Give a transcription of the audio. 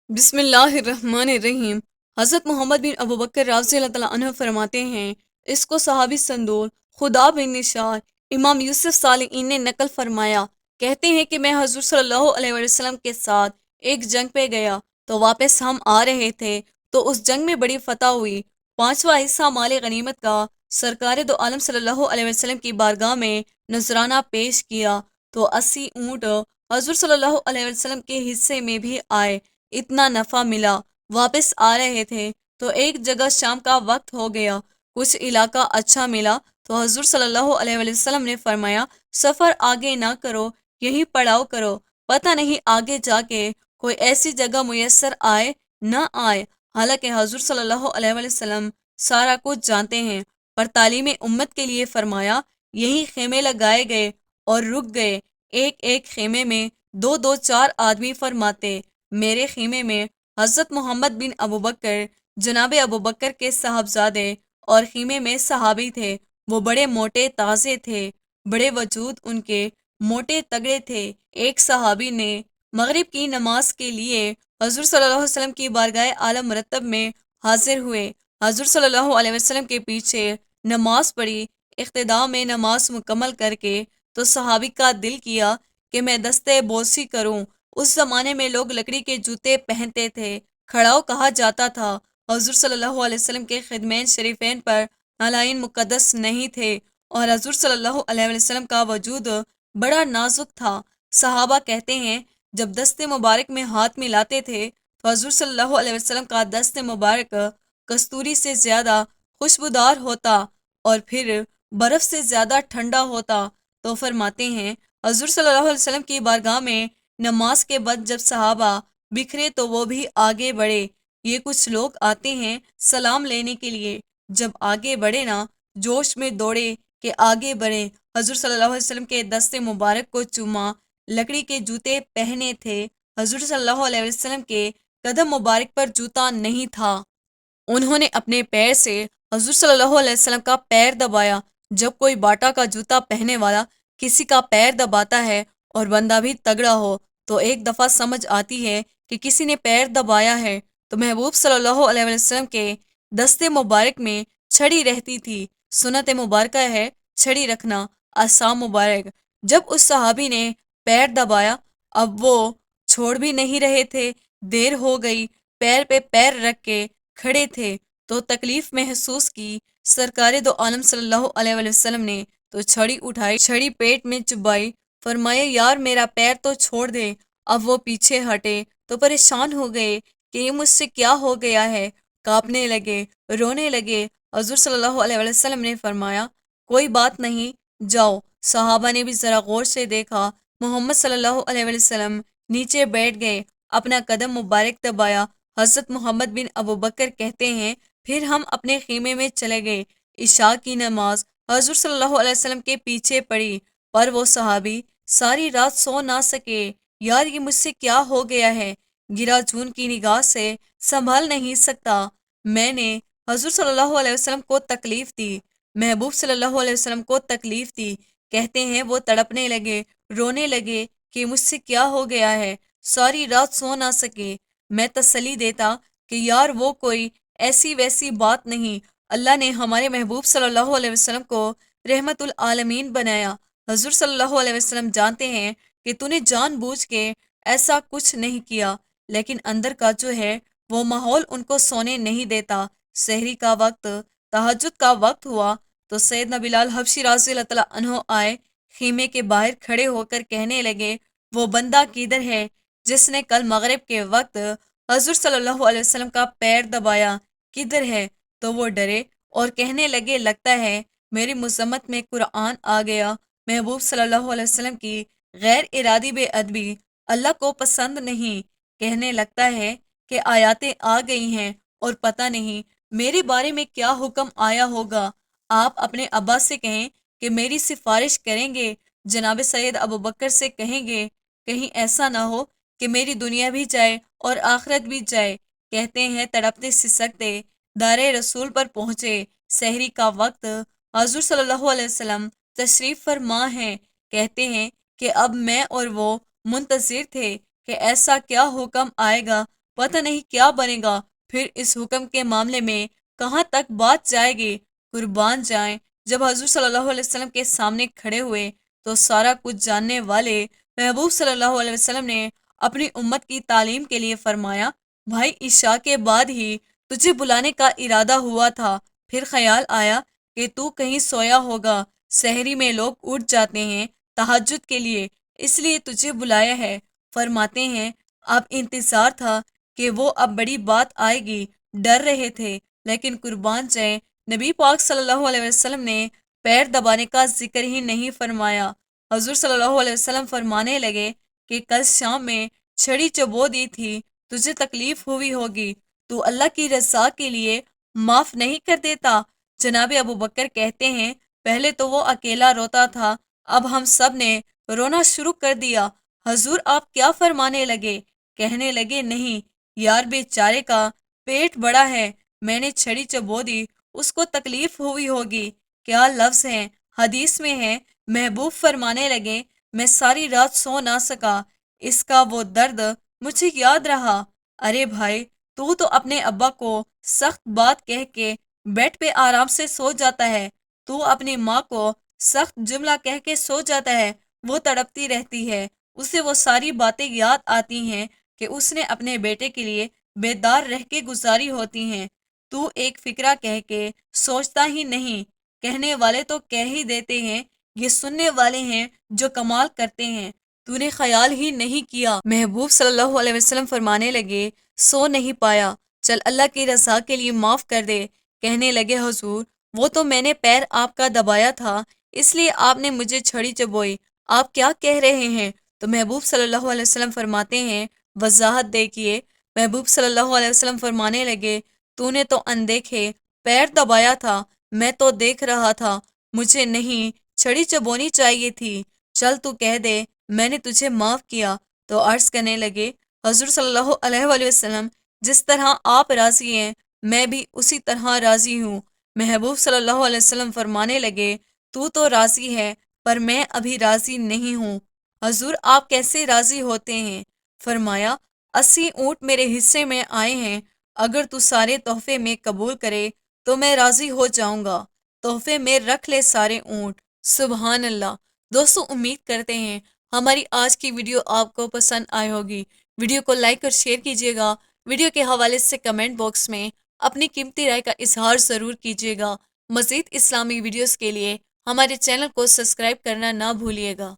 بسم اللہ الرحمن الرحیم۔ حضرت محمد بن ابو بکر رضی اللہ تعالیٰ عنہ فرماتے ہیں، اس کو صحابی سندور خدا بن نشار امام یوسف صالحین نے نقل فرمایا، کہتے ہیں کہ میں حضور صلی اللہ علیہ وسلم کے ساتھ ایک جنگ پہ گیا تو واپس ہم آ رہے تھے تو اس جنگ میں بڑی فتح ہوئی۔ پانچواں حصہ مال غنیمت کا سرکار دو عالم صلی اللہ علیہ وسلم کی بارگاہ میں نذرانہ پیش کیا تو 80 اونٹ حضور صلی اللہ علیہ وسلم کے حصے میں بھی آئے۔ اتنا نفع ملا۔ واپس آ رہے تھے تو ایک جگہ شام کا وقت ہو گیا، کچھ علاقہ اچھا ملا تو حضور صلی اللہ علیہ وسلم نے فرمایا، سفر آگے نہ کرو، یہی پڑاؤ کرو، پتہ نہیں آگے جا کے کوئی ایسی جگہ میسر آئے نہ آئے۔ حالانکہ حضور صلی اللہ علیہ وسلم سارا کچھ جانتے ہیں، پر تعلیم امت کے لیے فرمایا، یہی خیمے لگائے گئے اور رک گئے۔ ایک ایک خیمے میں دو دو چار آدمی فرماتے، میرے خیمے میں حضرت محمد بن ابو بکر، جناب ابو بکر کے صاحبزادے، اور خیمے میں صحابی تھے، وہ بڑے موٹے تازے تھے، بڑے وجود ان کے موٹے تگڑے تھے۔ ایک صحابی نے مغرب کی نماز کے لیے حضور صلی اللہ علیہ وسلم کی بارگاہ اعلی مرتب میں حاضر ہوئے، حضور صلی اللہ علیہ وسلم کے پیچھے نماز پڑھی، اقتداء میں نماز مکمل کر کے تو صحابی کا دل کیا کہ میں دستے بوسی کروں۔ اس زمانے میں لوگ لکڑی کے جوتے پہنتے تھے، کھڑاؤ کہا جاتا تھا۔ حضور صلی اللہ علیہ وسلم کے خدمین شریفین پر نالائن مقدس نہیں تھے اور حضور صلی اللہ علیہ وسلم کا وجود بڑا نازک تھا۔ صحابہ کہتے ہیں، جب دست مبارک میں ہاتھ ملاتے تھے تو حضور صلی اللہ علیہ وسلم کا دست مبارک کستوری سے زیادہ خوشبودار ہوتا اور پھر برف سے زیادہ ٹھنڈا ہوتا۔ تو فرماتے ہیں، حضور صلی اللہ علیہ وسلم کی بارگاہ میں نماز کے بعد جب صحابہ بکھرے تو وہ بھی آگے بڑھے۔ یہ کچھ لوگ آتے ہیں سلام لینے کے لیے، جب آگے بڑھے نا جوش میں دوڑے کہ آگے بڑھے، حضور صلی اللہ علیہ وسلم کے دست مبارک کو چوما، لکڑی کے جوتے پہنے تھے، حضور صلی اللہ علیہ وسلم کے قدم مبارک پر جوتا نہیں تھا۔ انہوں نے اپنے پیر سے حضور صلی اللہ علیہ وسلم کا پیر دبایا۔ جب کوئی باٹا کا جوتا پہنے والا کسی کا پیر دباتا ہے اور بندہ بھی تگڑا ہو تو ایک دفعہ سمجھ آتی ہے کہ کسی نے پیر دبایا ہے۔ تو محبوب صلی اللہ علیہ وسلم کے دست مبارک میں چھڑی رہتی تھی۔ سنت مبارکہ ہے چھڑی رکھنا، آسام مبارک۔ جب اس صحابی نے پیر دبایا، اب وہ چھوڑ بھی نہیں رہے تھے، دیر ہو گئی، پیر پہ پیر رکھ کے کھڑے تھے تو تکلیف محسوس کی۔ سرکار دو عالم صلی اللہ علیہ وسلم نے تو چھڑی اٹھائی، چھڑی پیٹ میں چبائی، فرمایا، یار میرا پیر تو چھوڑ دے۔ اب وہ پیچھے ہٹے تو پریشان ہو گئے کہ یہ مجھ سے کیا ہو گیا ہے، کانپنے لگے، رونے لگے۔ حضور صلی اللہ علیہ وسلم نے فرمایا، کوئی بات نہیں، جاؤ۔ صحابہ نے بھی ذرا غور سے دیکھا، محمد صلی اللہ علیہ وسلم نیچے بیٹھ گئے، اپنا قدم مبارک دبایا۔ حضرت محمد بن ابو بکر کہتے ہیں، پھر ہم اپنے خیمے میں چلے گئے۔ عشاء کی نماز حضور صلی اللہ علیہ وسلم کے پیچھے پڑھی، پر وہ صحابی ساری رات سو نہ سکے۔ یار یہ مجھ سے کیا ہو گیا ہے، گرا جون کی نگاہ سے سنبھال نہیں سکتا، میں نے حضور صلی اللہ علیہ وسلم کو تکلیف دی، محبوب صلی اللہ علیہ وسلم کو تکلیف دی۔ کہتے ہیں وہ تڑپنے لگے، رونے لگے کہ مجھ سے کیا ہو گیا ہے، ساری رات سو نہ سکے۔ میں تسلی دیتا کہ یار وہ کوئی ایسی ویسی بات نہیں، اللہ نے ہمارے محبوب صلی اللہ علیہ وسلم کو رحمت العالمین بنایا۔ حضور صلی اللہ علیہ وسلم جانتے ہیں کہ تو نے جان بوجھ کے ایسا کچھ نہیں کیا، لیکن اندر کا جو ہے وہ ماحول ان کو سونے نہیں دیتا۔ سحری کا وقت، تہجد کا وقت ہوا تو سیدنا بلال حبشی رضی اللہ تعالیٰ عنہ آئے، خیمے کے باہر کھڑے ہو کر کہنے لگے، وہ بندہ کدھر ہے جس نے کل مغرب کے وقت حضور صلی اللہ علیہ وسلم کا پیر دبایا، کدھر ہے؟ تو وہ ڈرے اور کہنے لگے، لگتا ہے میری مذمت میں قرآن آ گیا۔ محبوب صلی اللہ علیہ وسلم کی غیر ارادی بے ادبی اللہ کو پسند نہیں، کہنے لگتا ہے کہ آیاتیں آ گئی ہیں اور پتہ نہیں میرے بارے میں کیا حکم آیا ہوگا۔ آپ اپنے ابا سے کہیں کہ میری سفارش کریں گے، جناب سید ابو بکر سے کہیں گے، کہیں ایسا نہ ہو کہ میری دنیا بھی جائے اور آخرت بھی جائے۔ کہتے ہیں تڑپتے سسکتے دار رسول پر پہنچے، سحری کا وقت، حضور صلی اللہ علیہ وسلم تشریف فرما ہیں۔ کہتے ہیں کہ اب میں اور وہ منتظر تھے کہ ایسا کیا حکم آئے گا، پتہ نہیں کیا بنے گا، پھر اس حکم کے معاملے میں کہاں تک بات جائے گی، قربان جائیں۔ جب حضور صلی اللہ علیہ وسلم کے سامنے کھڑے ہوئے تو سارا کچھ جاننے والے محبوب صلی اللہ علیہ وسلم نے اپنی امت کی تعلیم کے لیے فرمایا، بھائی عشاء کے بعد ہی تجھے بلانے کا ارادہ ہوا تھا، پھر خیال آیا کہ تو کہیں سویا ہوگا، سحری میں لوگ اٹھ جاتے ہیں تہجد کے لیے، اس لیے تجھے بلایا ہے۔ فرماتے ہیں اب انتظار تھا کہ وہ اب بڑی بات آئے گی، ڈر رہے تھے، لیکن قربان جائیں نبی پاک صلی اللہ علیہ وسلم نے پیر دبانے کا ذکر ہی نہیں فرمایا۔ حضور صلی اللہ علیہ وسلم فرمانے لگے کہ کل شام میں چھڑی چبو دی تھی، تجھے تکلیف ہوئی ہوگی، تو اللہ کی رضا کے لیے معاف نہیں کر دیتا۔ جناب ابو بکر کہتے ہیں پہلے تو وہ اکیلا روتا تھا، اب ہم سب نے رونا شروع کر دیا۔ حضور آپ کیا فرمانے لگے؟ کہنے لگے نہیں، یار بیچارے کا پیٹ بڑا ہے، میں نے چھڑی چبو دی، اس کو تکلیف ہوئی ہوگی۔ کیا لفظ ہیں، حدیث میں ہے، محبوب فرمانے لگے میں ساری رات سو نہ سکا، اس کا وہ درد مجھے یاد رہا۔ ارے بھائی تو اپنے ابا کو سخت بات کہہ کے بیڈ پہ آرام سے سو جاتا ہے، تو اپنی ماں کو سخت جملہ کہہ کے سو جاتا ہے، وہ تڑپتی رہتی ہے، اسے وہ ساری باتیں یاد آتی ہیں کہ اس نے اپنے بیٹے کے لیے بیدار رہ کے گزاری ہوتی ہیں، تو ایک فکرہ کہہ کے سوچتا ہی نہیں۔ کہنے والے تو کہہ ہی دیتے ہیں، یہ سننے والے ہیں جو کمال کرتے ہیں، تو نے خیال ہی نہیں کیا۔ محبوب صلی اللہ علیہ وسلم فرمانے لگے سو نہیں پایا، چل اللہ کی رضا کے لیے معاف کر دے۔ کہنے لگے حضور وہ تو میں نے پیر آپ کا دبایا تھا، اس لیے آپ نے مجھے چھڑی چبوئی، آپ کیا کہہ رہے ہیں؟ تو محبوب صلی اللہ علیہ وسلم فرماتے ہیں وضاحت دیکھیے۔ محبوب صلی اللہ علیہ وسلم فرمانے لگے تو نے تو اندیکھے پیر دبایا تھا، میں تو دیکھ رہا تھا، مجھے نہیں چھڑی چبونی چاہیے تھی، چل تو کہہ دے میں نے تجھے معاف کیا۔ تو عرض کرنے لگے حضور صلی اللہ علیہ وآلہ وسلم جس طرح آپ راضی ہیں میں بھی اسی طرح راضی ہوں۔ محبوب صلی اللہ علیہ وسلم فرمانے لگے تو راضی ہے پر میں ابھی راضی نہیں ہوں۔ حضور آپ کیسے راضی ہوتے ہیں؟ فرمایا 80 اونٹ میرے حصے میں آئے ہیں، اگر تو سارے تحفے میں قبول کرے تو میں راضی ہو جاؤں گا، تحفے میں رکھ لے سارے اونٹ۔ سبحان اللہ۔ دوستو امید کرتے ہیں ہماری آج کی ویڈیو آپ کو پسند آئی ہوگی۔ ویڈیو کو لائک اور شیئر کیجیے گا، ویڈیو کے حوالے سے کمنٹ باکس میں اپنی قیمتی رائے کا اظہار ضرور کیجیے گا۔ مزید اسلامی ویڈیوز کے لیے ہمارے چینل کو سبسکرائب کرنا نہ بھولیے گا۔